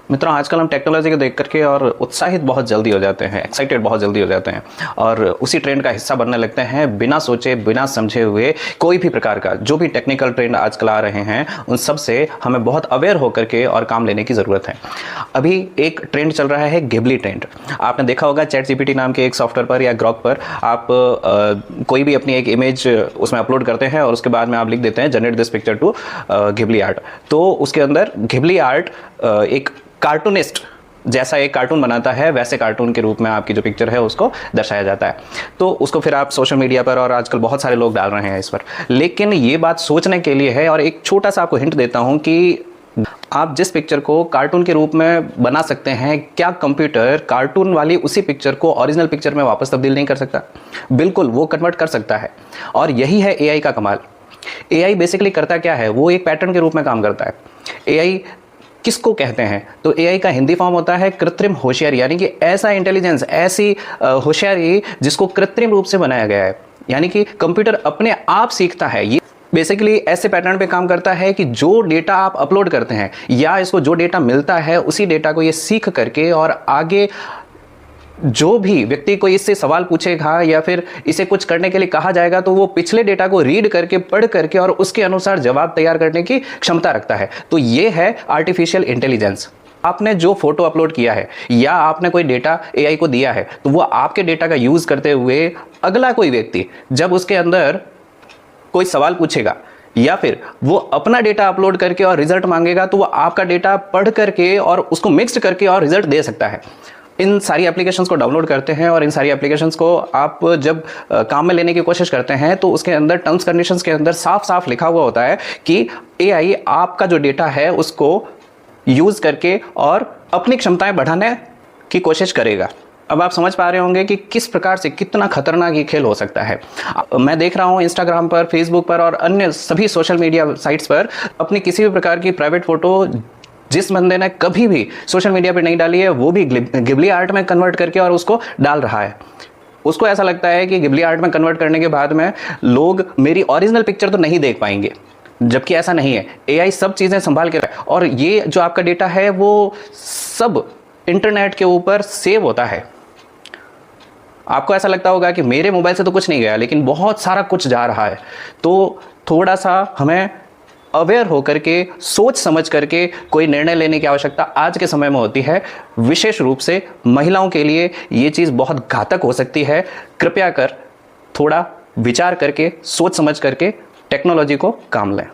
मित्रों, आजकल हम टेक्नोलॉजी को देख करके और उत्साहित बहुत जल्दी हो जाते हैं, एक्साइटेड बहुत जल्दी हो जाते हैं और उसी ट्रेंड का हिस्सा बनने लगते हैं बिना सोचे बिना समझे हुए। कोई भी प्रकार का जो भी टेक्निकल ट्रेंड आजकल आ रहे हैं उन सब से हमें बहुत अवेयर होकर के और काम लेने की ज़रूरत है। अभी एक ट्रेंड चल रहा है गिबली ट्रेंड। आपने देखा होगा ChatGPT नाम के एक सॉफ्टवेयर पर या ग्रॉक पर आप कोई भी अपनी एक इमेज उसमें अपलोड करते हैं और उसके बाद में आप लिख देते हैं generate this picture to Ghibli art. तो उसके अंदर गिबली आर्ट एक कार्टूनिस्ट जैसा एक कार्टून बनाता है, वैसे कार्टून के रूप में आपकी जो पिक्चर है उसको दर्शाया जाता है। तो उसको फिर आप सोशल मीडिया पर और आजकल बहुत सारे लोग डाल रहे हैं इस पर। लेकिन ये बात सोचने के लिए है और एक छोटा सा आपको हिंट देता हूं कि आप जिस पिक्चर को कार्टून के रूप में बना सकते हैं, क्या कंप्यूटर कार्टून वाली उसी पिक्चर को ओरिजिनल पिक्चर में वापस तब्दील नहीं कर सकता? बिल्कुल, वो कन्वर्ट कर सकता है। और यही है AI का कमाल। AI बेसिकली करता क्या है, वो एक पैटर्न के रूप में काम करता है। AI किसको कहते हैं? तो AI का हिंदी फॉर्म होता है कृत्रिम होशियारी, यानी कि ऐसा इंटेलिजेंस, ऐसी होशियारी जिसको कृत्रिम रूप से बनाया गया है, यानी कि कंप्यूटर अपने आप सीखता है। ये बेसिकली ऐसे पैटर्न पे काम करता है कि जो डेटा आप अपलोड करते हैं या इसको जो डेटा मिलता है उसी डेटा को ये सीख करके और आगे जो भी व्यक्ति को इससे सवाल पूछेगा या फिर इसे कुछ करने के लिए कहा जाएगा तो वो पिछले डेटा को रीड करके, पढ़ करके और उसके अनुसार जवाब तैयार करने की क्षमता रखता है। तो ये है आर्टिफिशियल इंटेलिजेंस। आपने जो फोटो अपलोड किया है या आपने कोई डेटा AI को दिया है तो वो आपके डेटा का यूज करते हुए अगला कोई व्यक्ति जब उसके अंदर कोई सवाल पूछेगा या फिर वो अपना डेटा अपलोड करके और रिजल्ट मांगेगा तो वो आपका डेटा पढ़ करके और उसको मिक्स करके और रिजल्ट दे सकता है। इन सारी एप्लीकेशंस को डाउनलोड करते हैं और इन सारी एप्लीकेशंस को आप जब काम में लेने की कोशिश करते हैं तो उसके अंदर टर्म्स कंडीशंस के अंदर साफ साफ लिखा हुआ होता है कि AI आपका जो डेटा है उसको यूज़ करके और अपनी क्षमताएं बढ़ाने की कोशिश करेगा। अब आप समझ पा रहे होंगे कि किस प्रकार से कितना खतरनाक ये खेल हो सकता है। मैं देख रहा हूँ इंस्टाग्राम पर, फेसबुक पर और अन्य सभी सोशल मीडिया साइट्स पर अपनी किसी भी प्रकार की प्राइवेट फ़ोटो जिस बंदे ने कभी भी सोशल मीडिया पर नहीं डाली है वो भी गिबली आर्ट में कन्वर्ट करके और उसको डाल रहा है। उसको ऐसा लगता है कि गिबली आर्ट में कन्वर्ट करने के बाद में लोग मेरी ओरिजिनल पिक्चर तो नहीं देख पाएंगे, जबकि ऐसा नहीं है। AI सब चीज़ें संभाल के और ये जो आपका डेटा है वो सब इंटरनेट के ऊपर सेव होता है। आपको ऐसा लगता होगा कि मेरे मोबाइल से तो कुछ नहीं गया, लेकिन बहुत सारा कुछ जा रहा है। तो थोड़ा सा हमें अवेयर होकर के, सोच समझ करके कोई निर्णय लेने की आवश्यकता आज के समय में होती है। विशेष रूप से महिलाओं के लिए ये चीज़ बहुत घातक हो सकती है। कृपया कर थोड़ा विचार करके, सोच समझ करके टेक्नोलॉजी को काम लें।